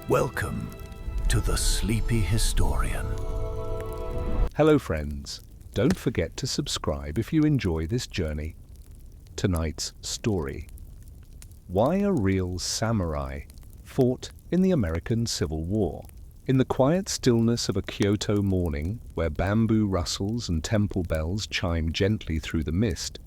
Welcome to the Sleepy Historian. Hello friends, don't forget to subscribe if you enjoy this journey. Tonight's story. Why a real samurai fought in the American Civil War. In the quiet stillness of a Kyoto morning, where bamboo rustles and temple bells chime gently through the mist,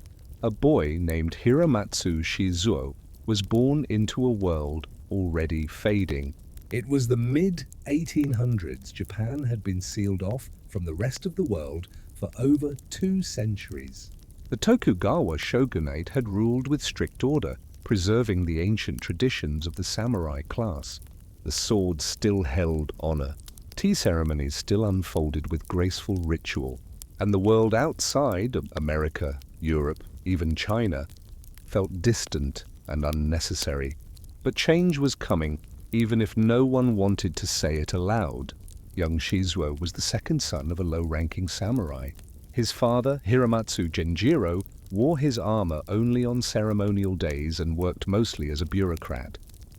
a boy named Hiramoto Shizuo was born into a world already fading. It was the mid-1800s. Japan had been sealed off from the rest of the world for over 2 centuries. The Tokugawa shogunate had ruled with strict order, preserving the ancient traditions of the samurai class. The sword still held honor. Tea ceremonies still unfolded with graceful ritual. And the world outside of America, Europe, even China, felt distant and unnecessary. But change was coming, even if no one wanted to say it aloud. Young Shizuo was the second son of a low-ranking samurai. His father, Hiramatsu Genjiro, wore his armor only on ceremonial days and worked mostly as a bureaucrat.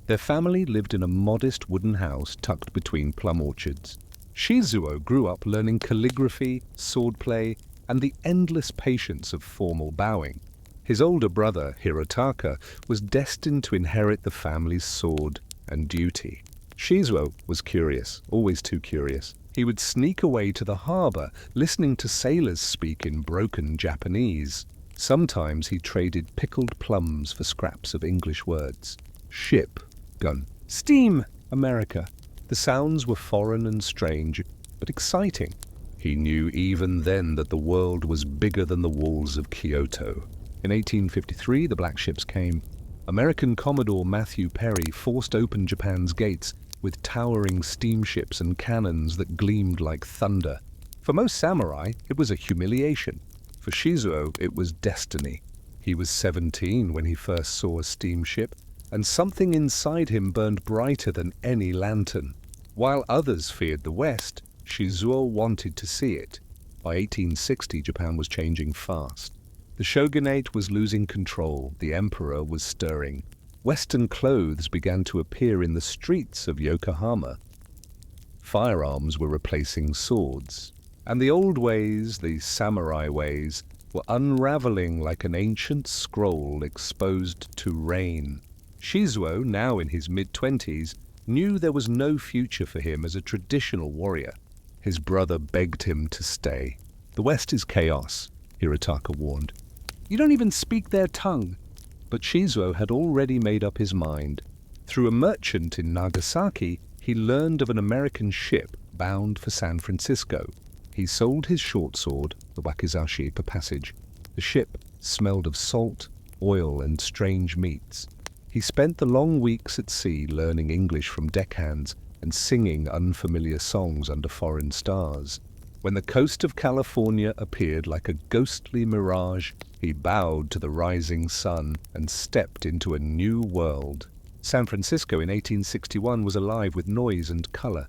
Their family lived in a modest wooden house tucked between plum orchards. Shizuo grew up learning calligraphy, swordplay, and the endless patience of formal bowing. His older brother, Hirotaka, was destined to inherit the family's sword and duty. Shizuo was curious, always too curious. He would sneak away to the harbor, listening to sailors speak in broken Japanese. Sometimes he traded pickled plums for scraps of English words. Ship, gun, steam, America. The sounds were foreign and strange, but exciting. He knew even then that the world was bigger than the walls of Kyoto. In 1853, the black ships came. American Commodore Matthew Perry forced open Japan's gates with towering steamships and cannons that gleamed like thunder. For most samurai, it was a humiliation. For Shizuo, it was destiny. He was 17 when he first saw a steamship, and something inside him burned brighter than any lantern. While others feared the West, Shizuo wanted to see it. By 1860, Japan was changing fast. The shogunate was losing control, the emperor was stirring. Western clothes began to appear in the streets of Yokohama. Firearms were replacing swords, and the old ways, the samurai ways, were unraveling like an ancient scroll exposed to rain. Shizuo, now in his mid-20s, knew there was no future for him as a traditional warrior. His brother begged him to stay. "The West is chaos," Hirotaka warned. "You don't even speak their tongue." But Shizuo had already made up his mind. Through a merchant in Nagasaki, he learned of an American ship bound for San Francisco. He sold his short sword, the wakizashi, for passage. The ship smelled of salt, oil, and strange meats. He spent the long weeks at sea learning English from deckhands and singing unfamiliar songs under foreign stars. When the coast of California appeared like a ghostly mirage, he bowed to the rising sun and stepped into a new world. San Francisco in 1861 was alive with noise and color.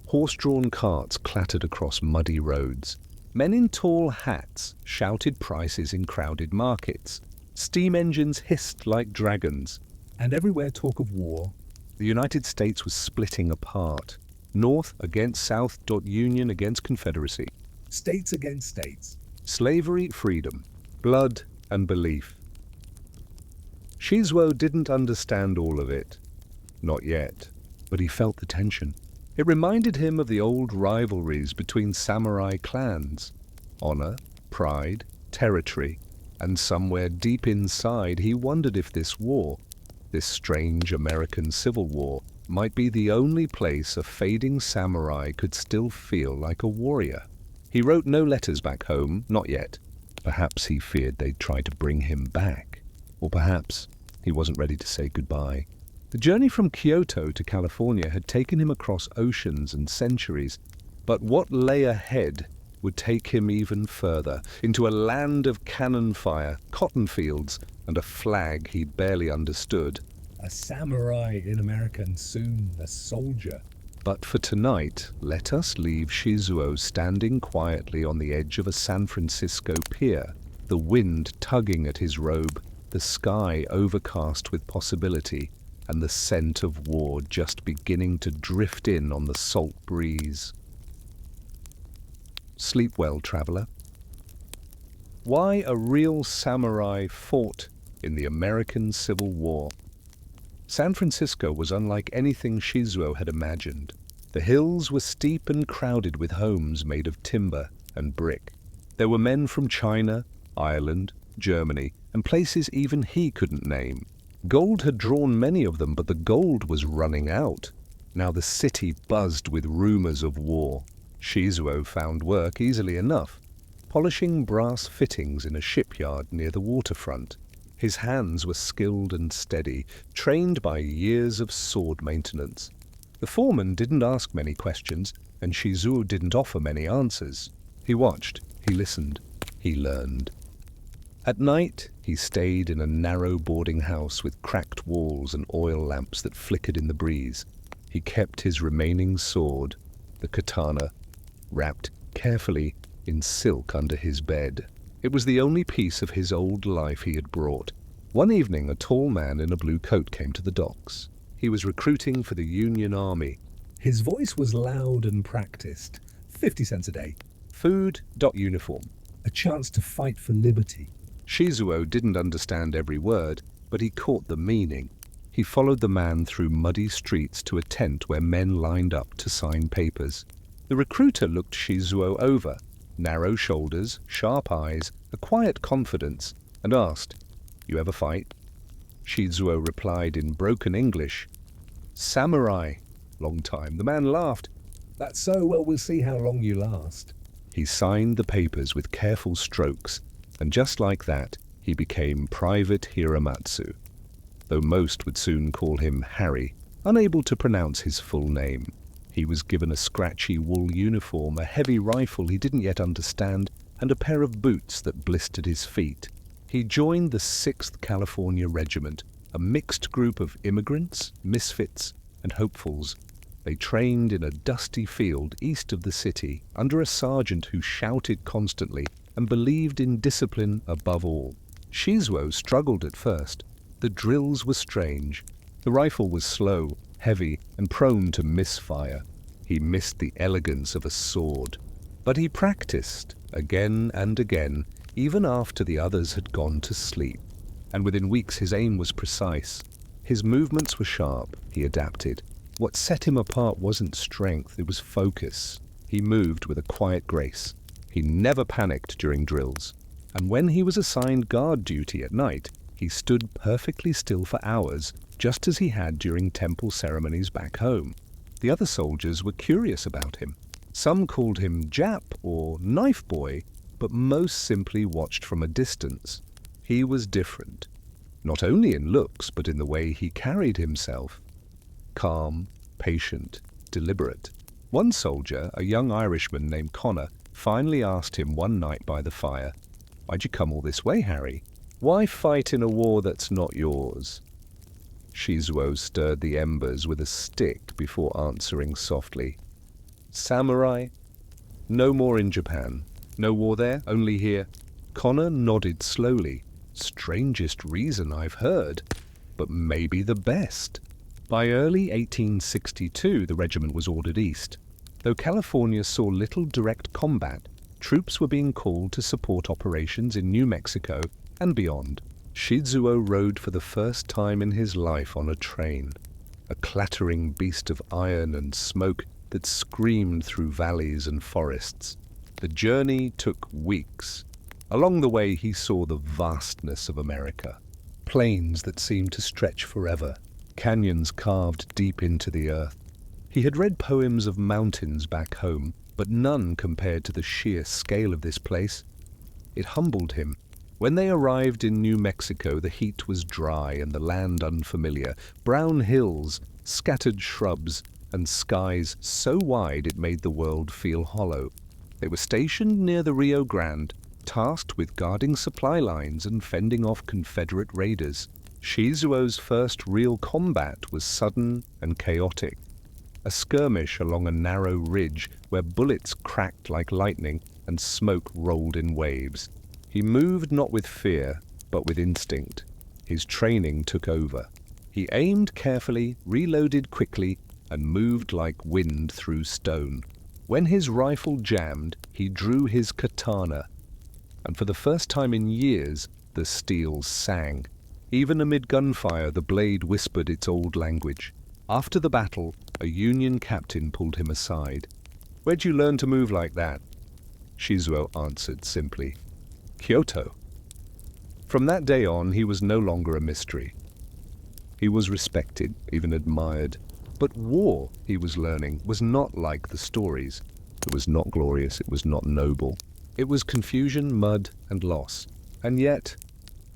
Horse-drawn carts clattered across muddy roads. Men in tall hats shouted prices in crowded markets. Steam engines hissed like dragons. And everywhere talk of war. The United States was splitting apart. North against South. Union against Confederacy. States against states. Slavery, freedom. Blood and belief. Shizuo didn't understand all of it. Not yet. But he felt the tension. It reminded him of the old rivalries between samurai clans. Honor, pride, territory. And somewhere deep inside he wondered if this war, this strange American Civil War, might be the only place a fading samurai could still feel like a warrior. He wrote no letters back home, not yet. Perhaps he feared they'd try to bring him back. Or perhaps he wasn't ready to say goodbye. The journey from Kyoto to California had taken him across oceans and centuries, but what lay ahead would take him even further, into a land of cannon fire, cotton fields, and a flag he barely understood. A samurai in America and soon a soldier. But for tonight, let us leave Shizuo standing quietly on the edge of a San Francisco pier, the wind tugging at his robe, the sky overcast with possibility, and the scent of war just beginning to drift in on the salt breeze. Sleep well, traveler. Why a real samurai fought in the American Civil War. San Francisco was unlike anything Shizuo had imagined. The hills were steep and crowded with homes made of timber and brick. There were men from China, Ireland, Germany, and places even he couldn't name. Gold had drawn many of them, but the gold was running out. Now the city buzzed with rumors of war. Shizuo found work easily enough, polishing brass fittings in a shipyard near the waterfront. His hands were skilled and steady, trained by years of sword maintenance. The foreman didn't ask many questions, and Shizuo didn't offer many answers. He watched, he listened, he learned. At night, he stayed in a narrow boarding house with cracked walls and oil lamps that flickered in the breeze. He kept his remaining sword, the katana, wrapped carefully in silk under his bed. It was the only piece of his old life he had brought. One evening, a tall man in a blue coat came to the docks. He was recruiting for the Union Army. His voice was loud and practiced. 50 cents a day. Food, uniform. A chance to fight for liberty. Shizuo didn't understand every word, but he caught the meaning. He followed the man through muddy streets to a tent where men lined up to sign papers. The recruiter looked Shizuo over. Narrow shoulders, sharp eyes, a quiet confidence, and asked, "You ever fight?" Shizuo replied in broken English, "Samurai." Long time. The man laughed. "That's so, well, we'll see how long you last." He signed the papers with careful strokes, and just like that, he became Private Hiramatsu, though most would soon call him Harry, unable to pronounce his full name. He was given a scratchy wool uniform, a heavy rifle he didn't yet understand, and a pair of boots that blistered his feet. He joined the 6th California Regiment, a mixed group of immigrants, misfits, and hopefuls. They trained in a dusty field east of the city, under a sergeant who shouted constantly and believed in discipline above all. Shizuo struggled at first. The drills were strange. The rifle was slow, heavy, and prone to misfire. He missed the elegance of a sword. But he practiced again and again, even after the others had gone to sleep. And within weeks his aim was precise. His movements were sharp. He adapted. What set him apart wasn't strength, it was focus. He moved with a quiet grace. He never panicked during drills. And when he was assigned guard duty at night, he stood perfectly still for hours, just as he had during temple ceremonies back home. The other soldiers were curious about him. Some called him Jap or Knife Boy, but most simply watched from a distance. He was different, not only in looks, but in the way he carried himself. Calm, patient, deliberate. One soldier, a young Irishman named Connor, finally asked him one night by the fire, "Why'd you come all this way, Harry? Why fight in a war that's not yours?" Shizuo stirred the embers with a stick before answering softly, "Samurai? No more in Japan. No war there, only here." Connor nodded slowly. "Strangest reason I've heard, but maybe the best." By early 1862, the regiment was ordered east. Though California saw little direct combat, troops were being called to support operations in New Mexico and beyond. Shizuo rode for the first time in his life on a train, a clattering beast of iron and smoke that screamed through valleys and forests. The journey took weeks. Along the way, he saw the vastness of America. Plains that seemed to stretch forever, canyons carved deep into the earth. He had read poems of mountains back home, but none compared to the sheer scale of this place. It humbled him. When they arrived in New Mexico, the heat was dry and the land unfamiliar. Brown hills, scattered shrubs, and skies so wide it made the world feel hollow. They were stationed near the Rio Grande, tasked with guarding supply lines and fending off Confederate raiders. Shizuo's first real combat was sudden and chaotic. A skirmish along a narrow ridge where bullets cracked like lightning and smoke rolled in waves. He moved not with fear, but with instinct. His training took over. He aimed carefully, reloaded quickly, and moved like wind through stone. When his rifle jammed, he drew his katana, and for the first time in years, the steel sang. Even amid gunfire, the blade whispered its old language. After the battle, a Union captain pulled him aside. "Where'd you learn to move like that?" Shizuo answered simply, "Kyoto." From that day on, he was no longer a mystery. He was respected, even admired. But war, he was learning, was not like the stories. It was not glorious, it was not noble. It was confusion, mud, and loss. And yet,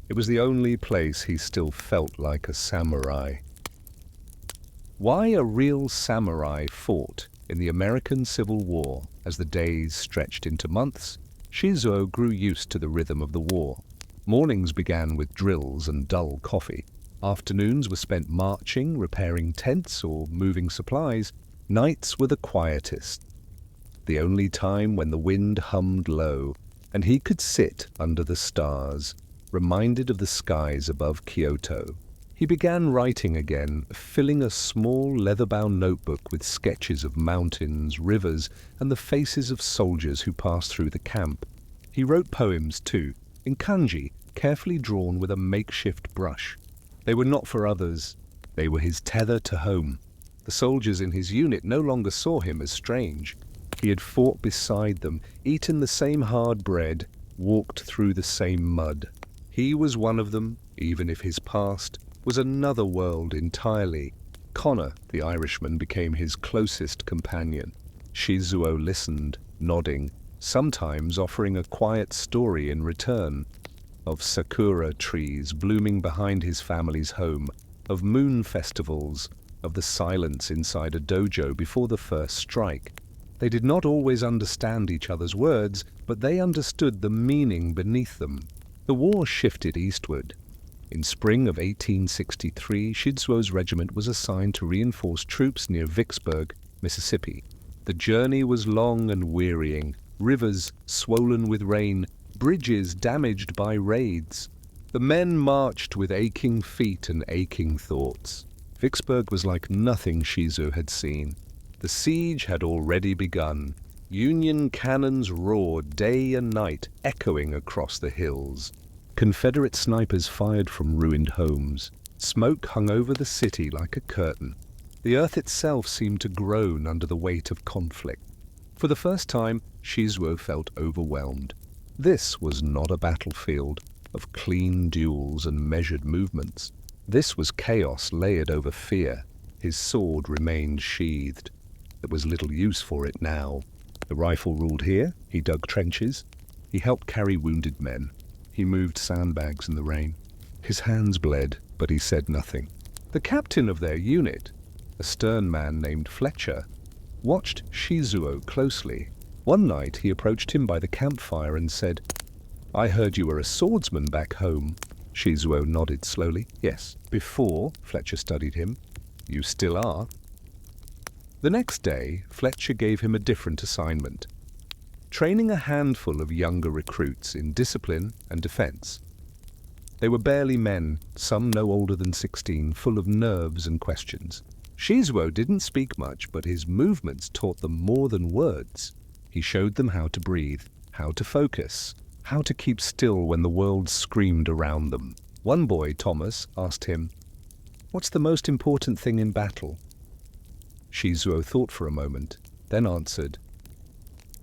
it was the only place he still felt like a samurai. Why a real samurai fought in the American Civil War as the days stretched into months, Shizuo grew used to the rhythm of the war. Mornings began with drills and dull coffee. Afternoons were spent marching, repairing tents, or moving supplies. Nights were the quietest, the only time when the wind hummed low, and he could sit under the stars, reminded of the skies above Kyoto. He began writing again, filling a small leather-bound notebook with sketches of mountains, rivers, and the faces of soldiers who passed through the camp. He wrote poems, too, in kanji, carefully drawn with a makeshift brush. They were not for others. They were his tether to home. The soldiers in his unit no longer saw him as strange. He had fought beside them, eaten the same hard bread, walked through the same mud. He was one of them, even if his past was another world entirely. Connor, the Irishman, became his closest companion. Shizuo listened, nodding, sometimes offering a quiet story in return. Of sakura trees blooming behind his family's home, of moon festivals, of the silence inside a dojo before the first strike. They did not always understand each other's words, but they understood the meaning beneath them. The war shifted eastward. In spring of 1863, Shizuo's regiment was assigned to reinforce troops near Vicksburg, Mississippi. The journey was long and wearying, rivers swollen with rain, bridges damaged by raids. The men marched with aching feet and aching thoughts. Vicksburg was like nothing Shizuo had seen. The siege had already begun. Union cannons roared day and night, echoing across the hills. Confederate snipers fired from ruined homes. Smoke hung over the city like a curtain. The earth itself seemed to groan under the weight of conflict. For the first time, Shizuo felt overwhelmed. This was not a battlefield of clean duels and measured movements. This was chaos layered over fear. His sword remained sheathed. There was little use for it now. The rifle ruled here. He dug trenches. He helped carry wounded men. He moved sandbags in the rain. His hands bled, but he said nothing. The captain of their unit, a stern man named Fletcher, watched Shizuo closely. One night he approached him by the campfire and said, "I heard you were a swordsman back home." Shizuo nodded slowly. "Yes." "Before," Fletcher studied him. "You still are." The next day, Fletcher gave him a different assignment, training a handful of younger recruits in discipline and defense. They were barely men, some no older than 16, full of nerves and questions. Shizuo didn't speak much, but his movements taught them more than words. He showed them how to breathe, how to focus, how to keep still when the world screamed around them. One boy, Thomas, asked him, "What's the most important thing in battle?" Shizuo thought for a moment, then answered,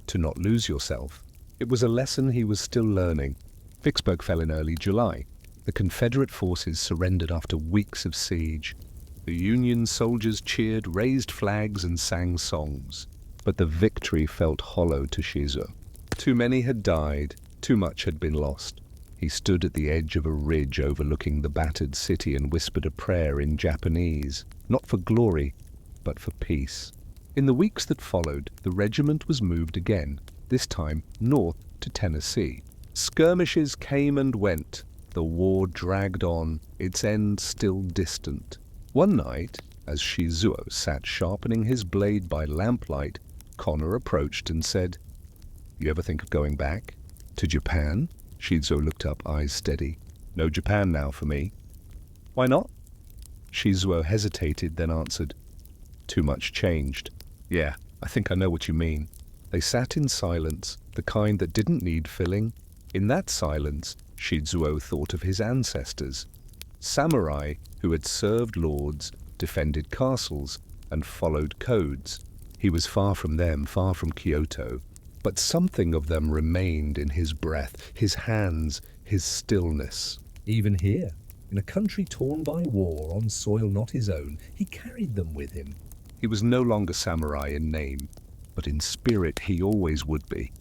"To not lose yourself." It was a lesson he was still learning. Vicksburg fell in early July. The Confederate forces surrendered after weeks of siege. The Union soldiers cheered, raised flags, and sang songs. But the victory felt hollow to Shizuo. Too many had died, too much had been lost. He stood at the edge of a ridge overlooking the battered city and whispered a prayer in Japanese, not for glory, but for peace. In the weeks that followed, the regiment was moved again, this time north to Tennessee. Skirmishes came and went. The war dragged on, its end still distant. One night, as Shizuo sat sharpening his blade by lamplight, Connor approached and said, "You ever think of going back? To Japan?" Shizuo looked up, eyes steady. "No Japan now for me." "Why not?" Shizuo hesitated, then answered, "Too much changed." "Yeah, I think I know what you mean." They sat in silence, the kind that didn't need filling. In that silence, Shizuo thought of his ancestors. Samurai who had served lords, defended castles, and followed codes. He was far from them, far from Kyoto, but something of them remained in his breath, his hands, his stillness. Even here, in a country torn by war on soil not his own, he carried them with him. He was no longer samurai in name, but in spirit he always would be.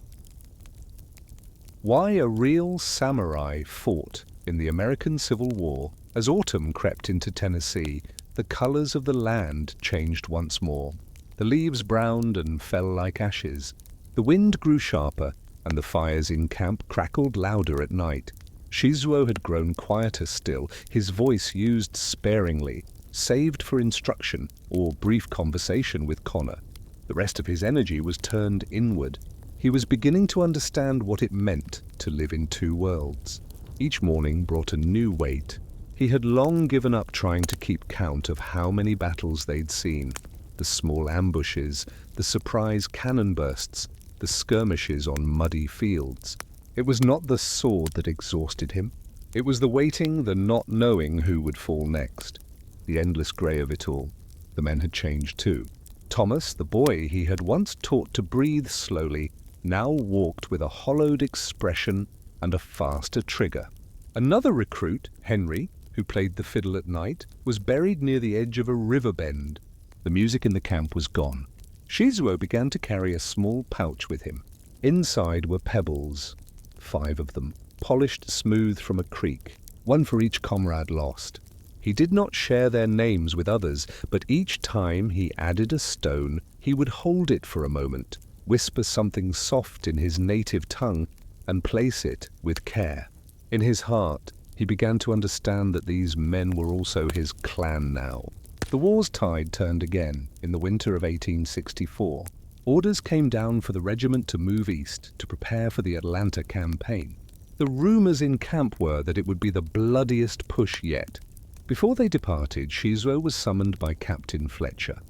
Why a real samurai fought in the American Civil War. As autumn crept into Tennessee, the colors of the land changed once more. The leaves browned and fell like ashes. The wind grew sharper, and the fires in camp crackled louder at night. Shizuo had grown quieter still, his voice used sparingly, saved for instruction or brief conversation with Connor. The rest of his energy was turned inward. He was beginning to understand what it meant to live in two worlds. Each morning brought a new weight. He had long given up trying to keep count of how many battles they'd seen. The small ambushes, the surprise cannon bursts, the skirmishes on muddy fields. It was not the sword that exhausted him. It was the waiting, the not knowing who would fall next. The endless grey of it all. The men had changed too. Thomas, the boy he had once taught to breathe slowly, now walked with a hollowed expression and a faster trigger. Another recruit, Henry, who played the fiddle at night, was buried near the edge of a river bend. The music in the camp was gone. Shizuo began to carry a small pouch with him. Inside were pebbles, 5 of them, polished smooth from a creek, one for each comrade lost. He did not share their names with others, but each time he added a stone, he would hold it for a moment, whisper something soft in his native tongue, and place it with care. In his heart, he began to understand that these men were also his clan now. The war's tide turned again in the winter of 1864. Orders came down for the regiment to move east to prepare for the Atlanta campaign. The rumors in camp were that it would be the bloodiest push yet. Before they departed, Shizuo was summoned by Captain Fletcher.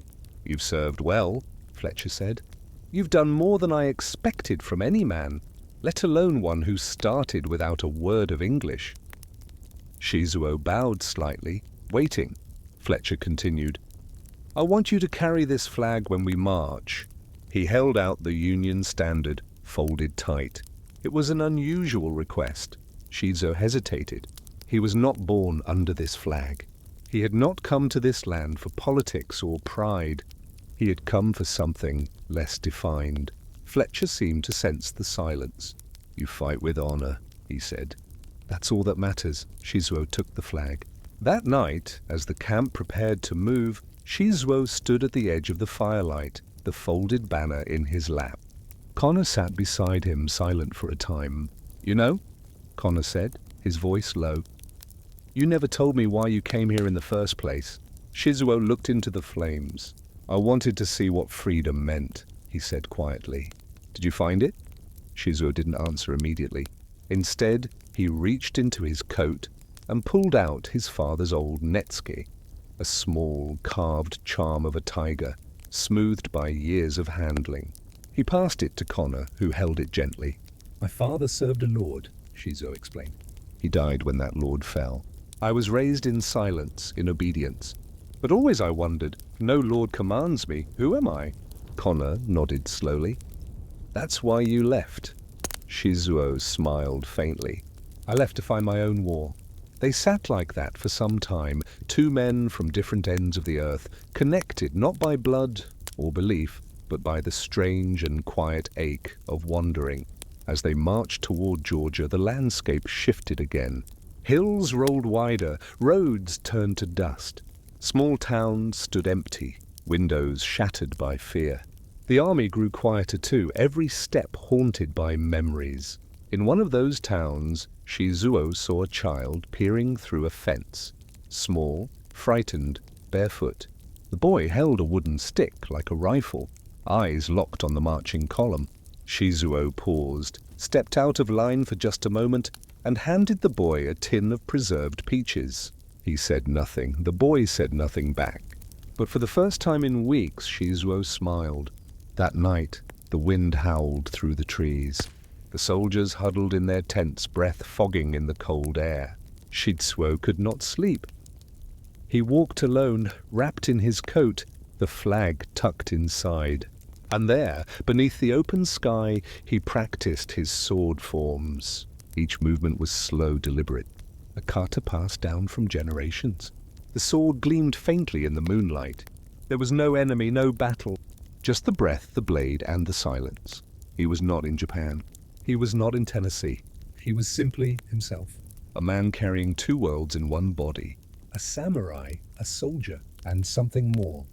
"You've served well," Fletcher said. "You've done more than I expected from any man, let alone one who started without a word of English." Shizuo bowed slightly, waiting. Fletcher continued, "I want you to carry this flag when we march." He held out the Union standard, folded tight. It was an unusual request. Shizuo hesitated. He was not born under this flag. He had not come to this land for politics or pride. He had come for something less defined. Fletcher seemed to sense the silence. "You fight with honor," he said. "That's all that matters." Shizuo took the flag. That night, as the camp prepared to move, Shizuo stood at the edge of the firelight, the folded banner in his lap. Connor sat beside him, silent for a time. "You know," Connor said, his voice low, "you never told me why you came here in the first place." Shizuo looked into the flames. "I wanted to see what freedom meant," he said quietly. "Did you find it?" Shizuo didn't answer immediately. Instead, he reached into his coat and pulled out his father's old netsuke, a small, carved charm of a tiger, smoothed by years of handling. He passed it to Connor, who held it gently. "My father served a lord," Shizuo explained. "He died when that lord fell. I was raised in silence, in obedience. But always I wondered, no lord commands me, who am I?" Connor nodded slowly. "That's why you left." Shizuo smiled faintly. "I left to find my own war." They sat like that for some time, two men from different ends of the earth, connected not by blood or belief, but by the strange and quiet ache of wandering. As they marched toward Georgia, the landscape shifted again. Hills rolled wider, roads turned to dust. Small towns stood empty, windows shattered by fear. The army grew quieter too, every step haunted by memories. In one of those towns, Shizuo saw a child peering through a fence. Small, frightened, barefoot. The boy held a wooden stick like a rifle, eyes locked on the marching column. Shizuo paused, stepped out of line for just a moment, and handed the boy a tin of preserved peaches. He said nothing. The boy said nothing back. But for the first time in weeks, Shizuo smiled. That night, the wind howled through the trees. The soldiers huddled in their tents, breath fogging in the cold air. Shizuo could not sleep. He walked alone, wrapped in his coat, the flag tucked inside. And there, beneath the open sky, he practiced his sword forms. Each movement was slow, deliberate, a kata passed down from generations. The sword gleamed faintly in the moonlight. There was no enemy, no battle, just the breath, the blade, and the silence. He was not in Japan. He was not in Tennessee. He was simply himself. A man carrying two worlds in one body. A samurai, a soldier, and something more.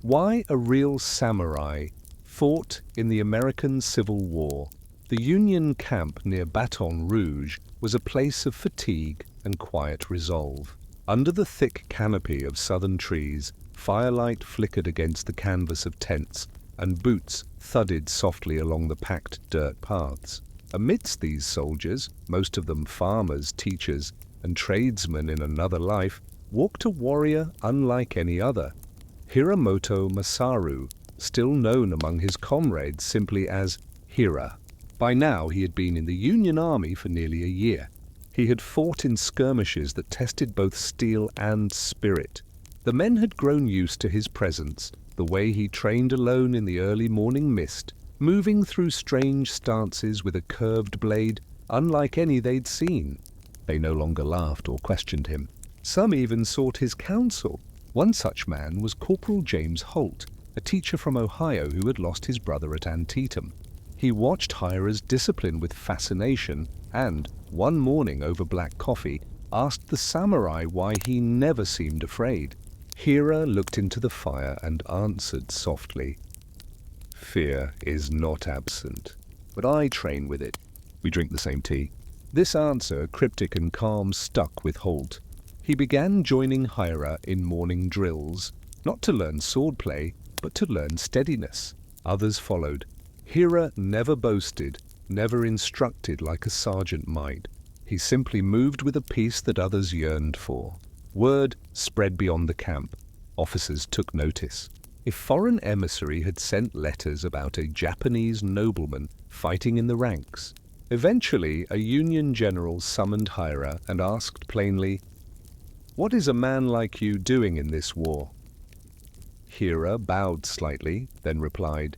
Why a real samurai fought in the American Civil War? The Union camp near Baton Rouge was a place of fatigue and quiet resolve. Under the thick canopy of southern trees, firelight flickered against the canvas of tents, and boots thudded softly along the packed dirt paths. Amidst these soldiers, most of them farmers, teachers, and tradesmen in another life, walked a warrior unlike any other. Hiramoto Masaru, still known among his comrades simply as Hira. By now he had been in the Union Army for nearly a year. He had fought in skirmishes that tested both steel and spirit. The men had grown used to his presence, the way he trained alone in the early morning mist, moving through strange stances with a curved blade unlike any they'd seen. They no longer laughed or questioned him. Some even sought his counsel. One such man was Corporal James Holt, a teacher from Ohio who had lost his brother at Antietam. He watched Hira's discipline with fascination and, one morning over black coffee, asked the samurai why he never seemed afraid. Hira looked into the fire and answered softly, "Fear is not absent, but I train with it. We drink the same tea." This answer, cryptic and calm, stuck with Holt. He began joining Hira in morning drills, not to learn swordplay, but to learn steadiness. Others followed. Hira never boasted, never instructed like a sergeant might. He simply moved with a peace that others yearned for. Word spread beyond the camp. Officers took notice. A foreign emissary had sent letters about a Japanese nobleman fighting in the ranks. Eventually, a Union general summoned Hira and asked plainly, "What is a man like you doing in this war?" Hira bowed slightly, then replied,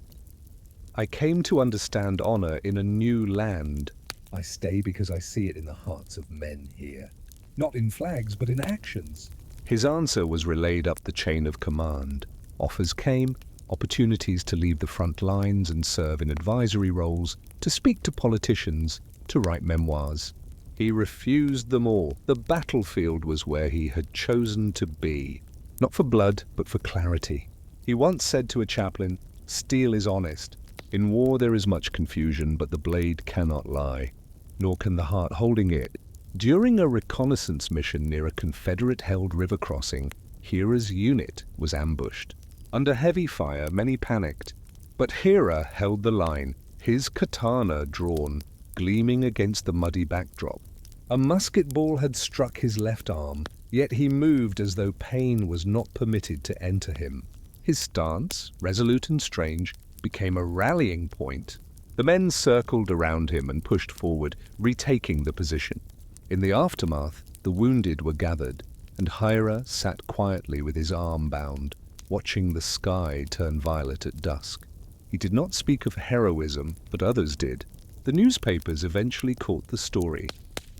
"I came to understand honor in a new land. I stay because I see it in the hearts of men here. Not in flags, but in actions." His answer was relayed up the chain of command. Offers came, opportunities to leave the front lines and serve in advisory roles, to speak to politicians, to write memoirs. He refused them all. The battlefield was where he had chosen to be. Not for blood, but for clarity. He once said to a chaplain, "Steel is honest. In war there is much confusion, but the blade cannot lie, nor can the heart holding it." During a reconnaissance mission near a Confederate-held river crossing, Hira's unit was ambushed. Under heavy fire, many panicked, but Hira held the line, his katana drawn, gleaming against the muddy backdrop. A musket ball had struck his left arm, yet he moved as though pain was not permitted to enter him. His stance, resolute and strange, became a rallying point. The men circled around him and pushed forward, retaking the position. In the aftermath, the wounded were gathered, and Hira sat quietly with his arm bound, watching the sky turn violet at dusk. He did not speak of heroism, but others did. The newspapers eventually caught the story.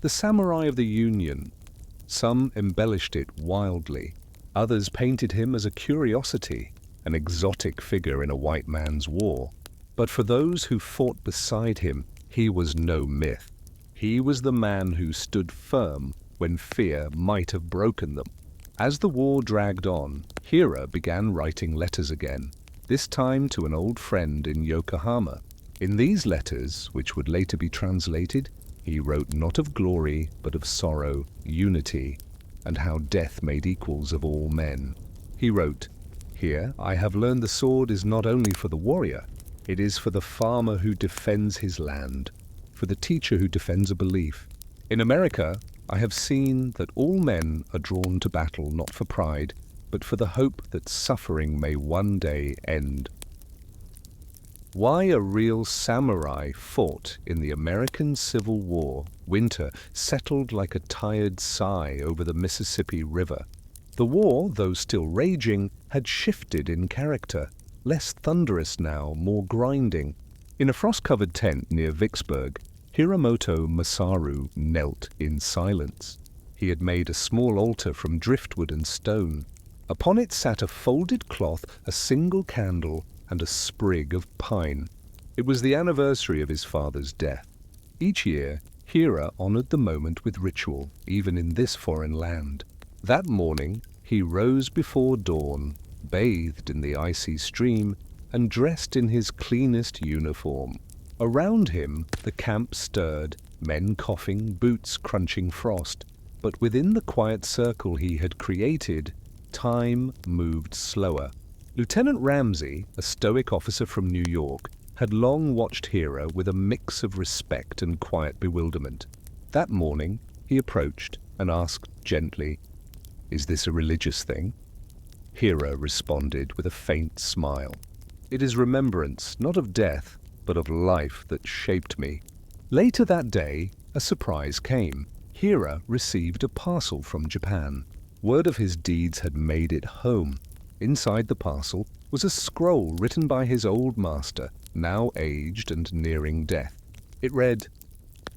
The samurai of the Union. Some embellished it wildly. Others painted him as a curiosity, an exotic figure in a white man's war. But for those who fought beside him, he was no myth. He was the man who stood firm when fear might have broken them. As the war dragged on, Hira began writing letters again, this time to an old friend in Yokohama. In these letters, which would later be translated, he wrote not of glory, but of sorrow, unity, and how death made equals of all men. He wrote, "Here I have learned the sword is not only for the warrior, it is for the farmer who defends his land, for the teacher who defends a belief. In America, I have seen that all men are drawn to battle not for pride, but for the hope that suffering may one day end. Why a real samurai fought in the American Civil War. Winter settled like a tired sigh over the Mississippi River. The war, though still raging, had shifted in character, less thunderous now, more grinding. In a frost-covered tent near Vicksburg, Hiramoto Masaru knelt in silence. He had made a small altar from driftwood and stone. Upon it sat a folded cloth, a single candle, and a sprig of pine. It was the anniversary of his father's death. Each year, Hira honored the moment with ritual, even in this foreign land. That morning, he rose before dawn, bathed in the icy stream, and dressed in his cleanest uniform. Around him, the camp stirred, men coughing, boots crunching frost. But within the quiet circle he had created, time moved slower. Lieutenant Ramsey, a stoic officer from New York, had long watched Hira with a mix of respect and quiet bewilderment. That morning, he approached and asked gently, "Is this a religious thing?" Hira responded with a faint smile. "It is remembrance, not of death, but of life that shaped me." Later that day, a surprise came. Hira received a parcel from Japan. Word of his deeds had made it home. Inside the parcel was a scroll written by his old master, now aged and nearing death. It read,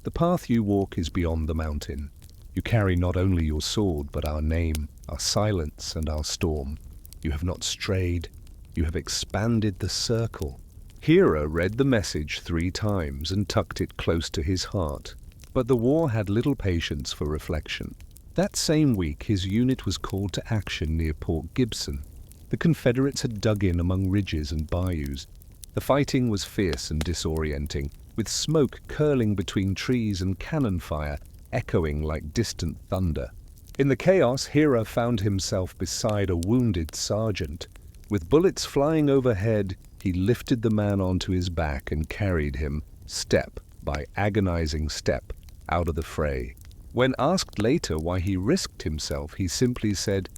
"The path you walk is beyond the mountain. You carry not only your sword, but our name, our silence, and our storm. You have not strayed. You have expanded the circle." Hira read the message 3 times and tucked it close to his heart. But the war had little patience for reflection. That same week, his unit was called to action near Port Gibson. The Confederates had dug in among ridges and bayous. The fighting was fierce and disorienting, with smoke curling between trees and cannon fire echoing like distant thunder. In the chaos, Hira found himself beside a wounded sergeant. With bullets flying overhead, he lifted the man onto his back and carried him, step by agonizing step, out of the fray. When asked later why he risked himself, he simply said,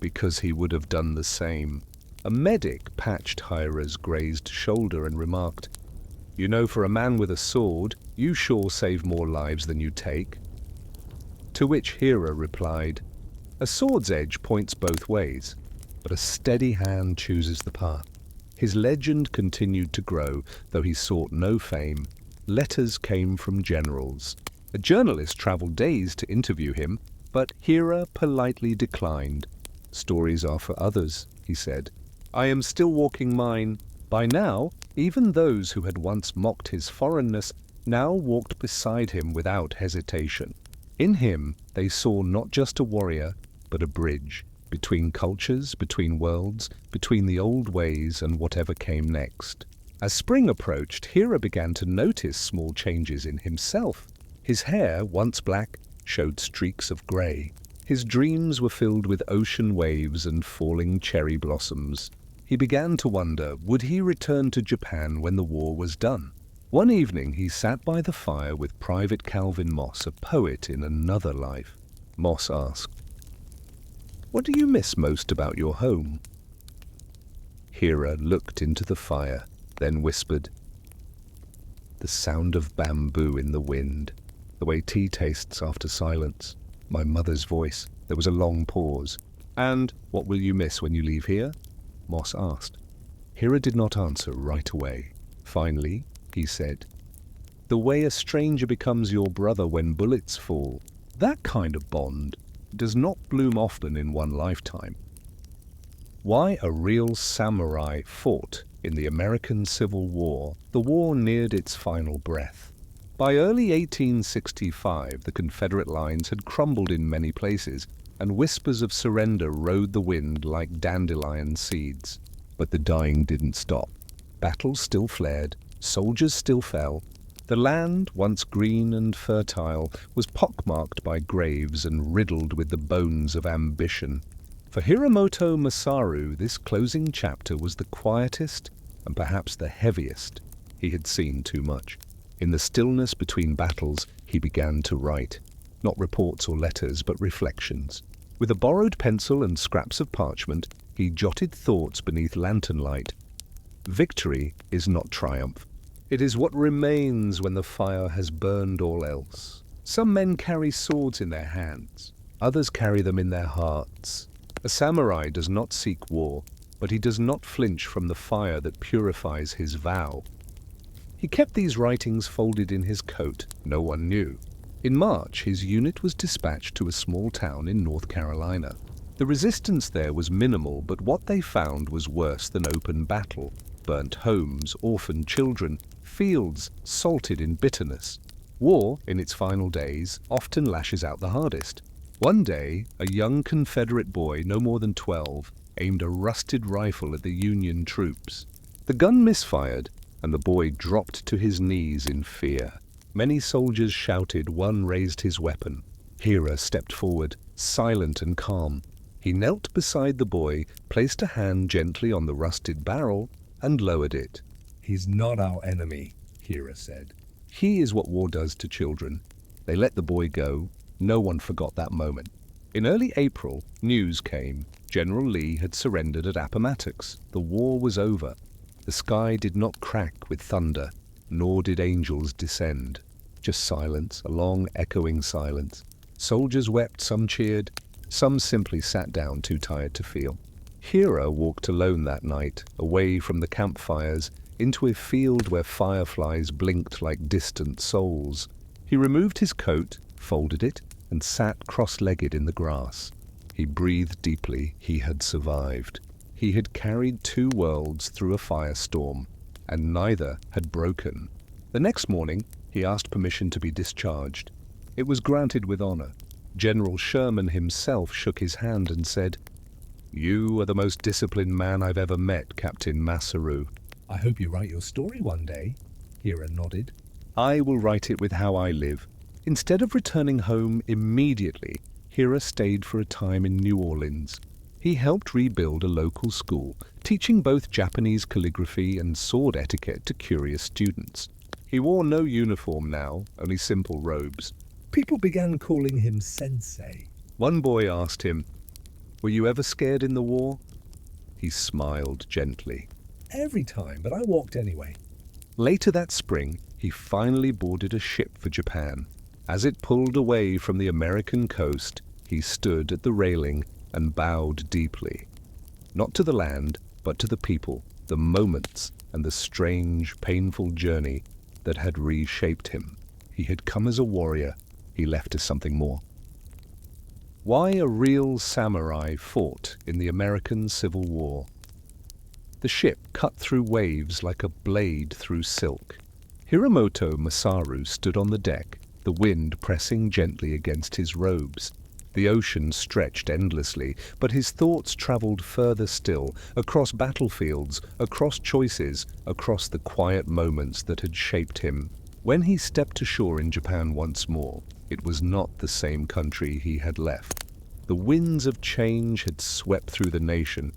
"Because he would have done the same." A medic patched Hira's grazed shoulder and remarked, "You know, for a man with a sword, you sure save more lives than you take." To which Hira replied, "A sword's edge points both ways, but a steady hand chooses the path." His legend continued to grow, though he sought no fame. Letters came from generals. A journalist traveled days to interview him, but Hira politely declined. "Stories are for others," he said. "I am still walking mine." By now, even those who had once mocked his foreignness now walked beside him without hesitation. In him, they saw not just a warrior, but a bridge between cultures, between worlds, between the old ways and whatever came next. As spring approached, Hira began to notice small changes in himself. His hair, once black, showed streaks of gray. His dreams were filled with ocean waves and falling cherry blossoms. He began to wonder, would he return to Japan when the war was done? One evening he sat by the fire with Private Calvin Moss, a poet in another life. Moss asked, "What do you miss most about your home?" Hira looked into the fire, then whispered, "The sound of bamboo in the wind, the way tea tastes after silence, my mother's voice." There was a long pause. "And what will you miss when you leave here?" Moss asked. Hira did not answer right away. Finally, he said, "The way a stranger becomes your brother when bullets fall. That kind of bond does not bloom often in one lifetime." Why a real samurai fought in the American Civil War. The war neared its final breath. By early 1865, the Confederate lines had crumbled in many places, and whispers of surrender rode the wind like dandelion seeds. But the dying didn't stop. Battles still flared, soldiers still fell. The land, once green and fertile, was pockmarked by graves and riddled with the bones of ambition. For Hiramoto Masaru, this closing chapter was the quietest and perhaps the heaviest. He had seen too much. In the stillness between battles, he began to write. not reports or letters, but reflections. With a borrowed pencil and scraps of parchment, he jotted thoughts beneath lantern light. Victory is not triumph. It is what remains when the fire has burned all else. Some men carry swords in their hands. Others carry them in their hearts. A samurai does not seek war, but he does not flinch from the fire that purifies his vow. He kept these writings folded in his coat. No one knew. In March, his unit was dispatched to a small town in North Carolina. The resistance there was minimal, but what they found was worse than open battle. Burnt homes, orphaned children, fields salted in bitterness. War, in its final days, often lashes out the hardest. One day, a young Confederate boy, no more than 12, aimed a rusted rifle at the Union troops. The gun misfired, and the boy dropped to his knees in fear. Many soldiers shouted, one raised his weapon. Hira stepped forward, silent and calm. He knelt beside the boy, placed a hand gently on the rusted barrel, and lowered it. "He's not our enemy," Hira said. He is what war does to children. They let the boy go. No one forgot that moment. In early April, news came. General Lee had surrendered at Appomattox. The war was over. The sky did not crack with thunder, nor did angels descend. Just silence, a long, echoing silence. Soldiers wept, some cheered, some simply sat down too tired to feel. Hira walked alone that night, away from the campfires, into a field where fireflies blinked like distant souls. He removed his coat, folded it, and sat cross-legged in the grass. He breathed deeply. He had survived. He had carried 2 worlds through a firestorm, and neither had broken. The next morning, he asked permission to be discharged. It was granted with honor. General Sherman himself shook his hand and said, "You are the most disciplined man I've ever met, Captain Masaru." "I hope you write your story one day," Hira nodded. "I will write it with how I live." Instead of returning home immediately, Hira stayed for a time in New Orleans. He helped rebuild a local school, teaching both Japanese calligraphy and sword etiquette to curious students. He wore no uniform now, only simple robes. People began calling him Sensei. One boy asked him, "Were you ever scared in the war?" He smiled gently. "Every time, but I walked anyway." Later that spring, he finally boarded a ship for Japan. As it pulled away from the American coast, he stood at the railing and bowed deeply. Not to the land, but to the people, the moments, and the strange, painful journey that had reshaped him. He had come as a warrior. He left as something more. Why a real samurai fought in the American Civil War. The ship cut through waves like a blade through silk. Hiramoto Masaru stood on the deck, the wind pressing gently against his robes. The ocean stretched endlessly, but his thoughts traveled further still, across battlefields, across choices, across the quiet moments that had shaped him. When he stepped ashore in Japan once more, it was not the same country he had left. The winds of change had swept through the nation.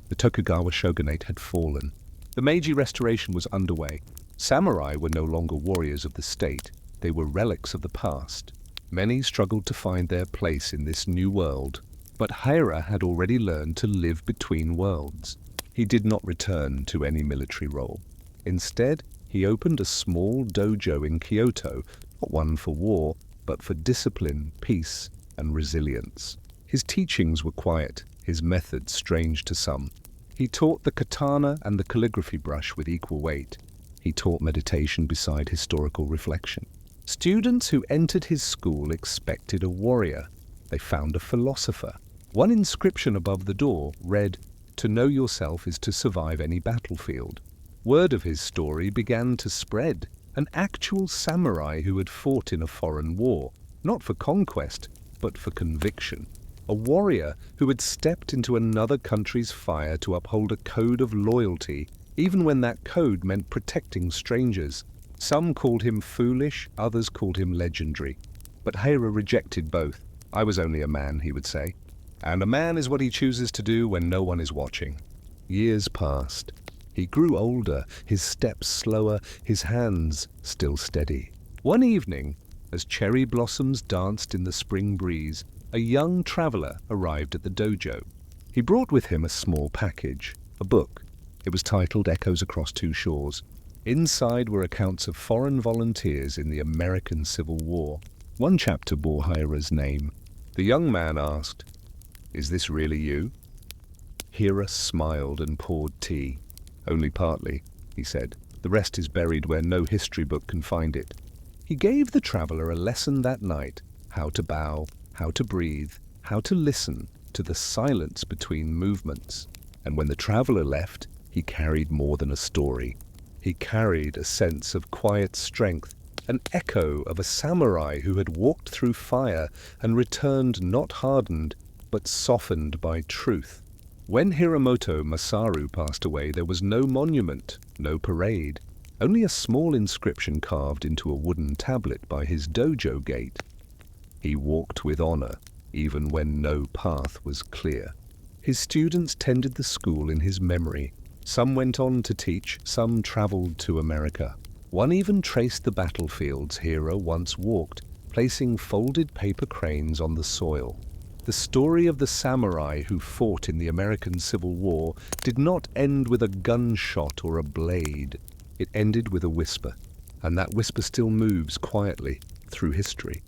The Tokugawa shogunate had fallen. The Meiji Restoration was underway. Samurai were no longer warriors of the state. They were relics of the past. Many struggled to find their place in this new world, but Hira had already learned to live between worlds. He did not return to any military role. Instead, he opened a small dojo in Kyoto, not one for war, but for discipline, peace, and resilience. His teachings were quiet, his methods strange to some. He taught the katana and the calligraphy brush with equal weight. He taught meditation beside historical reflection. Students who entered his school expected a warrior. They found a philosopher. One inscription above the door read, "To know yourself is to survive any battlefield." Word of his story began to spread. An actual samurai who had fought in a foreign war, not for conquest, but for conviction. A warrior who had stepped into another country's fire to uphold a code of loyalty, even when that code meant protecting strangers. Some called him foolish, others called him legendary. But Hira rejected both. "I was only a man," he would say. "And a man is what he chooses to do when no one is watching." Years passed. He grew older, his steps slower, his hands still steady. One evening, As cherry blossoms danced in the spring breeze, a young traveler arrived at the dojo. He brought with him a small package, a book. It was titled Echoes Across Two Shores. Inside were accounts of foreign volunteers in the American Civil War. One chapter bore Hira's name. The young man asked, "Is this really you?" Hira smiled and poured tea. "Only partly," he said. "The rest is buried where no history book can find it." He gave the traveler a lesson that night: how to bow, how to breathe, how to listen to the silence between movements. And when the traveler left, he carried more than a story. He carried a sense of quiet strength, an echo of a samurai who had walked through fire and returned not hardened, but softened by truth. When Hiramoto Masaru passed away, there was no monument, no parade, only a small inscription carved into a wooden tablet by his dojo gate. He walked with honor, even when no path was clear. His students tended the school in his memory. Some went on to teach, some traveled to America. One even traced the battlefields Hira once walked, placing folded paper cranes on the soil. The story of the samurai who fought in the American Civil War did not end with a gunshot or a blade. It ended with a whisper, and that whisper still moves quietly through history.